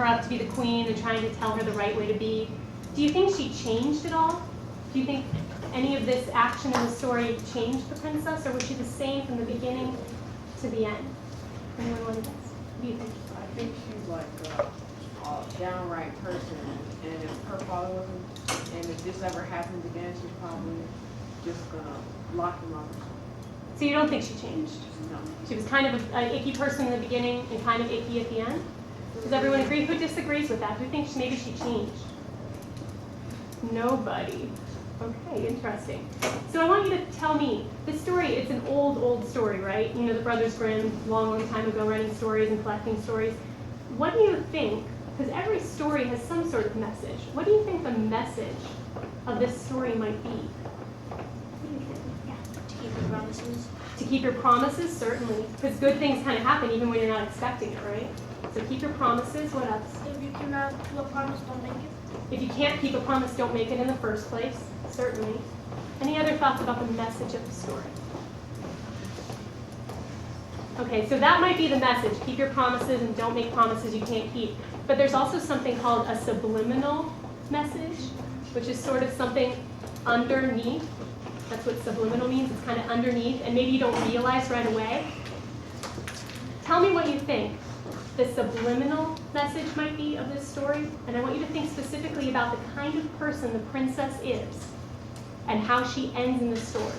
her up to be the queen and trying to tell her the right way to be. Do you think she changed at all? Do you think any of this action in the story changed the princess, or was she the same from the beginning to the end? Anyone want to guess? What do you think? I think she's like a downright person, and if her father wasn't, and if this ever happens again, she's probably just gonna lock him up. So you don't think she changed? No. She was kind of an icky person in the beginning and kind of icky at the end? Does everyone agree? Who disagrees with that? Who thinks maybe she changed? Nobody. Okay, interesting. So I want you to tell me, this story, it's an old story, right? You know, the Brothers Grimm, long time ago, writing stories and collecting stories. What do you think, because every story has some sort of message, what do you think the message of this story might be? What do you think? Yeah. To keep your promises. To keep your promises, certainly, because good things kind of happen even when you're not expecting it, right? So keep your promises. What else? If you cannot keep a promise, don't make it. If you can't keep a promise, don't make it in the first place, certainly. Any other thoughts about the message of the story? Okay, so that might be the message. Keep your promises and don't make promises you can't keep. But there's also something called a subliminal message, which is sort of something underneath. That's what subliminal means. It's kind of underneath, and maybe you don't realize right away. Tell me what you think the subliminal message might be of this story, and I want you to think specifically about the kind of person the princess is and how she ends in the story.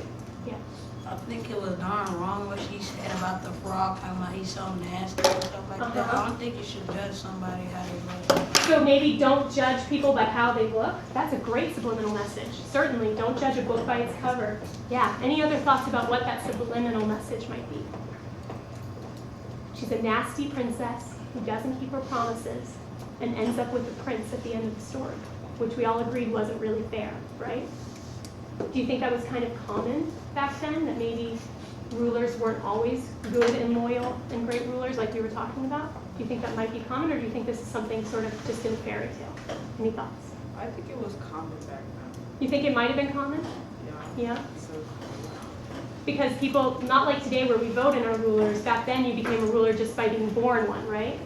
Yeah. I think it was darn wrong what she said about the frog, talking about he's so nasty and stuff like that. I don't think you should judge somebody how they look. So maybe don't judge people by how they look. That's a great subliminal message. Certainly, don't judge a book by its cover. Yeah. Any other thoughts about what that subliminal message might be? She's a nasty princess who doesn't keep her promises and ends up with the prince at the end of the story, which we all agreed wasn't really fair, right? Do you think that was kind of common back then, that maybe rulers weren't always good and loyal and great rulers like we were talking about? Do you think that might be common, or do you think this is something sort of just in a fairy tale? Any thoughts? I think it was common back then. You think it might have been common? Yeah. Yeah? So, Because people, not like today where we vote in our rulers, back then you became a ruler just by being born one, right?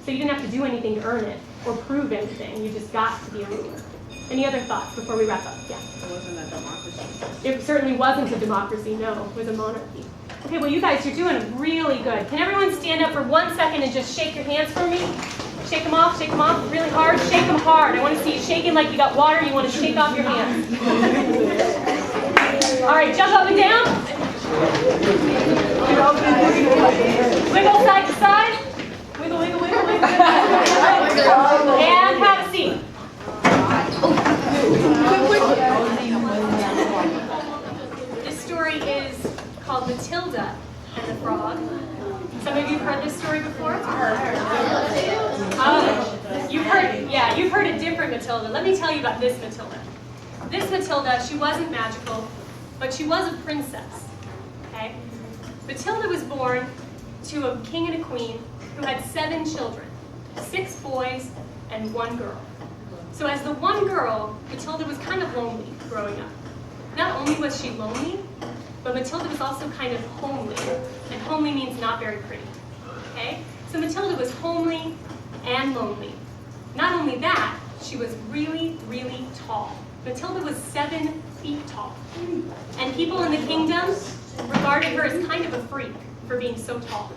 So you didn't have to do anything to earn it or prove anything. You just got to be a ruler. Any other thoughts before we wrap up? Yeah. it wasn't a democracy. It certainly wasn't a democracy, no. It was a monarchy. Okay, well, you guys, you're doing really good. Can everyone stand up for 1 second and just shake your hands for me? Shake them off really hard. Shake them hard. I want to see you shaking like you got water. You want to shake off your hands. All right, jump up and down. Wiggle side to side. Wiggle, wiggle, wiggle, wiggle. And have a seat. This story is called Matilda and the Frog. Some of you have heard this story before? You've heard a different Matilda. Let me tell you about this Matilda. This Matilda, she wasn't magical, but she was a princess. Okay? Matilda was born to a king and a queen who had 7 children, 6 boys and 1 girl. So as the one girl, Matilda was kind of lonely growing up. Not only was she lonely, but Matilda was also kind of homely. And homely means not very pretty. Okay? So Matilda was homely and lonely. Not only that, she was really, really tall. Matilda was 7 feet tall. And people in the kingdom regarded her as kind of a freak for being so tall.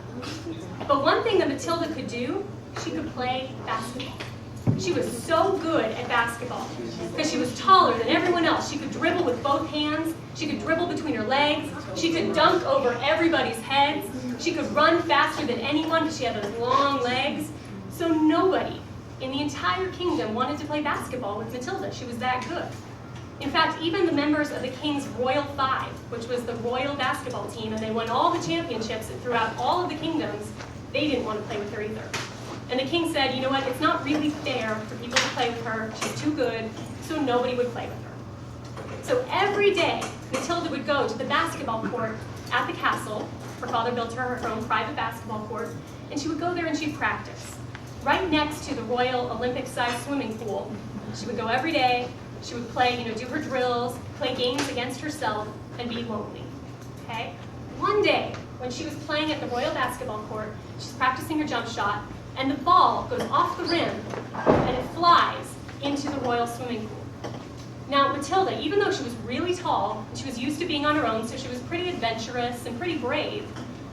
But one thing that Matilda could do, she could play basketball. She was so good at basketball because she was taller than everyone else. She could dribble with both hands. She could dribble between her legs. She could dunk over everybody's heads. She could run faster than anyone because she had those long legs. So nobody in the entire kingdom wanted to play basketball with Matilda. She was that good. In fact, even the members of the King's Royal Five, which was the royal basketball team, and they won all the championships throughout all of the kingdoms, they didn't want to play with her either. And the king said, you know what, it's not really fair for people to play with her. She's too good, so nobody would play with her. So every day, Matilda would go to the basketball court at the castle. Her father built her own private basketball court, and she would go there and she'd practice. Right next to the Royal Olympic-sized swimming pool. She would go every day. She would play, do her drills, play games against herself, and be lonely. Okay? One day, when she was playing at the Royal Basketball Court, she's practicing her jump shot, and the ball goes off the rim, and it flies into the royal swimming pool. Now, Matilda, even though she was really tall, and she was used to being on her own, so she was pretty adventurous and pretty brave,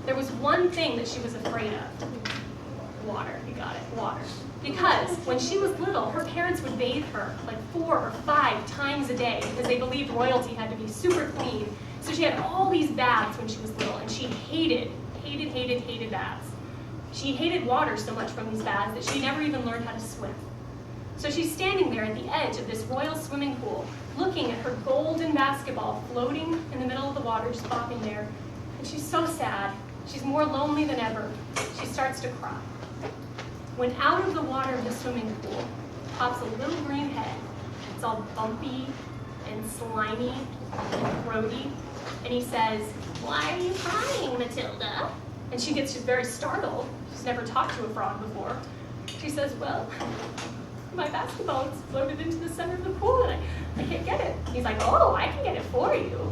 there was one thing that she was afraid of. Water, you got it, water. Because when she was little, her parents would bathe her like 4 or 5 times a day because they believed royalty had to be super clean. So she had all these baths when she was little, and she hated baths. She hated water so much from these baths that she never even learned how to swim. So she's standing there at the edge of this royal swimming pool, looking at her golden basketball floating in the middle of the water, just bobbing there. And she's so sad. She's more lonely than ever. She starts to cry. When out of the water of the swimming pool pops a little green head. It's all bumpy and slimy and throaty. And he says, "Why are you crying, Matilda?" And she's very startled. She's never talked to a frog before. She says, "Well, my basketball is floated into the center of the pool and I can't get it." He's like, "Oh, I can get it for you."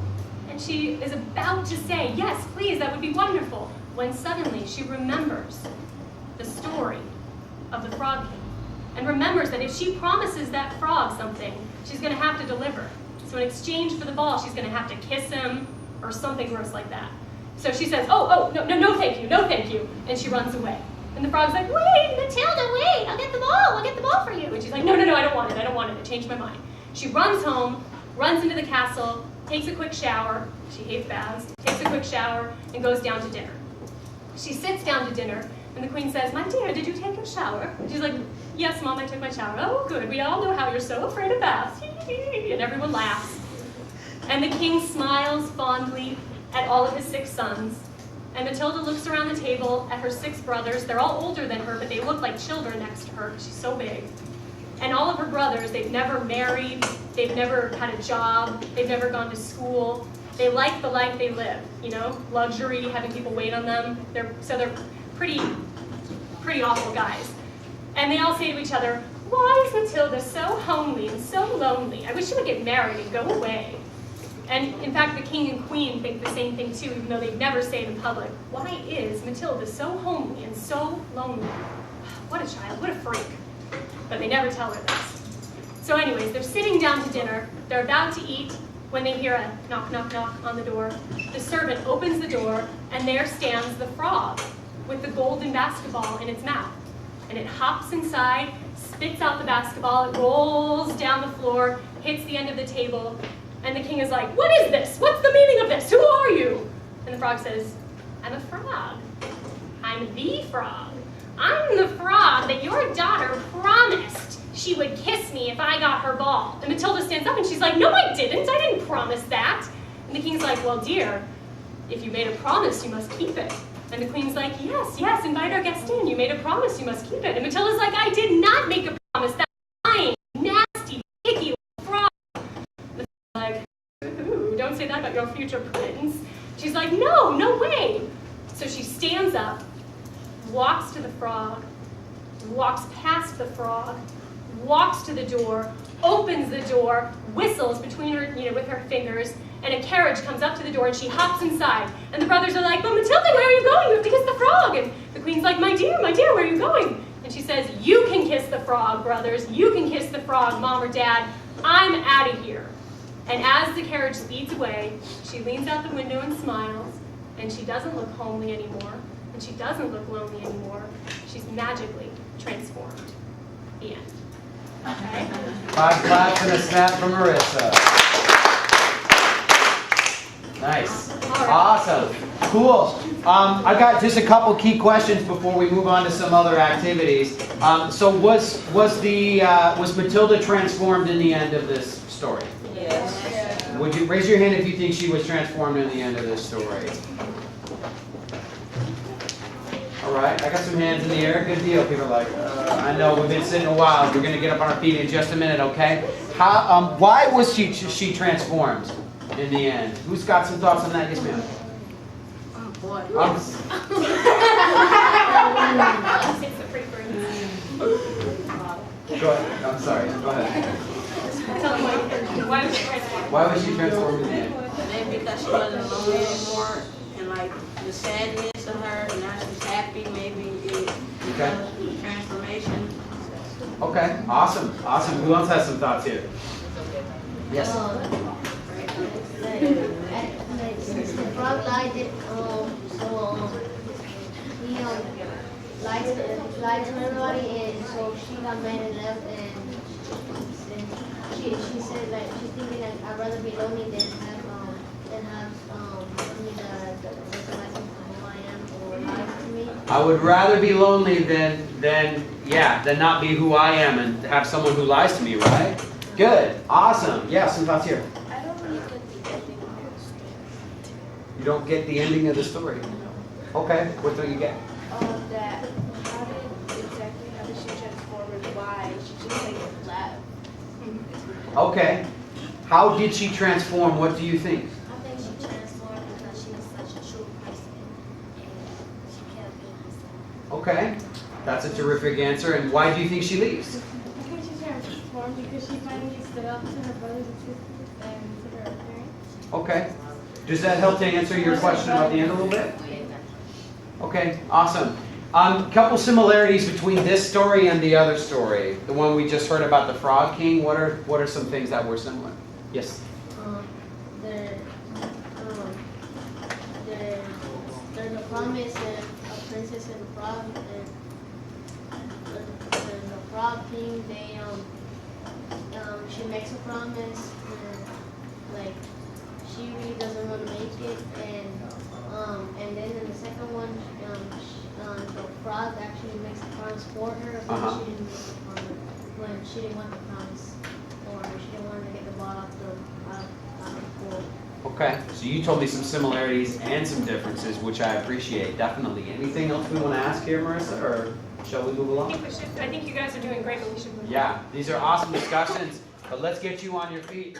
And she is about to say, "Yes, please, that would be wonderful," when suddenly she remembers the story of the Frog King and remembers that if she promises that frog something, she's going to have to deliver. So in exchange for the ball, she's going to have to kiss him or something gross like that. So she says, no, thank you, and she runs away. And the frog's like, "Wait, Matilda, wait, I'll get the ball for you." And she's like, no, I don't want it, I changed my mind. She runs home, runs into the castle, takes a quick shower, she hates baths, takes a quick shower, and goes down to dinner. She sits down to dinner, and the queen says, "My dear, did you take your shower?" And she's like, "Yes, Mom, I took my shower." "Oh, good, we all know how you're so afraid of baths." And everyone laughs. And the king smiles fondly at all of his 6 sons. And Matilda looks around the table at her 6 brothers. They're all older than her, but they look like children next to her because she's so big. And all of her brothers, they've never married, they've never had a job, they've never gone to school. They like the life they live, luxury, having people wait on them. They're pretty awful guys. And they all say to each other, "Why is Matilda so homely and so lonely? I wish she would get married and go away." And in fact, the king and queen think the same thing too, even though they'd never say it in public. Why is Matilda so homely and so lonely? What a child, what a freak. But they never tell her this. So anyways, they're sitting down to dinner. They're about to eat when they hear a knock, knock, knock on the door. The servant opens the door, and there stands the frog with the golden basketball in its mouth. And it hops inside, spits out the basketball, it rolls down the floor, hits the end of the table, and the king is like, "What is this? What's the meaning of this? Who are you?" And the frog says, "I'm a frog. I'm the frog. I'm the frog that your daughter promised she would kiss me if I got her ball." And Matilda stands up and she's like, "No, I didn't promise that." And the king's like, "Well, dear, if you made a promise, you must keep it." And the queen's like, yes, invite our guest in. You made a promise, you must keep it. And Matilda's like, "I did not make a promise. That's lying, nasty, icky frog." The like, "Ooh, don't say that about your future prince." She's like, no way. So she stands up, walks to the frog, walks past the frog, walks to the door, opens the door, whistles between her, with her fingers, and a carriage comes up to the door and she hops inside. And the brothers are like, "But Matilda, where are you going? You have to kiss the frog." And the queen's like, my dear, where are you going?" And she says, "You can kiss the frog, brothers. You can kiss the frog, Mom or Dad. I'm out of here." And as the carriage speeds away, she leans out the window and smiles, and she doesn't look homely anymore, and she doesn't look lonely anymore. She's magically transformed. The end. Okay? 5 claps and a snap from Marissa. Nice. Awesome. Cool. I've got just a couple key questions before we move on to some other activities. So was Matilda transformed in the end of this story? Yes. Would you raise your hand if you think she was transformed in the end of this story? All right, I got some hands in the air. Good deal. People are like, I know we've been sitting a while. We're going to get up on our feet in just a minute, okay? Why was she transformed in the end? Who's got some thoughts on that? Yes, ma'am. Oh boy. It's the free birds. Go ahead. I'm sorry. Go ahead. Tell them why was she transformed? Why was she transformed in the end? Maybe because she wasn't alone anymore, and like the sadness of her, and now she's happy. Maybe it Okay. Transformation. Okay, awesome, awesome. Who else has some thoughts here? Yes. Since the frog lied, he lied to everybody, and so she got mad and left, and she said like she's thinking like I'd rather be lonely than have me the person like who I am or lies to me. I would rather be lonely than not be who I am and have someone who lies to me, right? Good, awesome. Yeah, some thoughts here. I don't really get the ending of the story. You don't get the ending of the story. Okay, what don't you get? That how did she transform and why she just like left? Okay. How did she transform? What do you think? I think she transformed because she was such a true person and she kept being herself. Okay, that's a terrific answer. And why do you think she leaves? I think she transformed because she finally stood up to her brothers and sisters and to her parents. Okay. Does that help to answer your question about the end a little bit? Okay, awesome. Couple similarities between this story and the other story, the one we just heard about the Frog King. What are some things that were similar? Yes. There's a promise and a princess and a frog, and the frog king, she makes a promise, and like she really doesn't want to make it, and then in the second one, the frog actually makes the promise for her, but she didn't make the promise when she didn't want the promise, or she didn't want to get the ball out of the pool. Okay, so you told me some similarities and some differences, which I appreciate, definitely. Anything else we want to ask here, Marissa, or shall we move I along? think we should. I think you guys are doing great, but we should move on. Yeah, these are awesome discussions, but let's get you on your feet.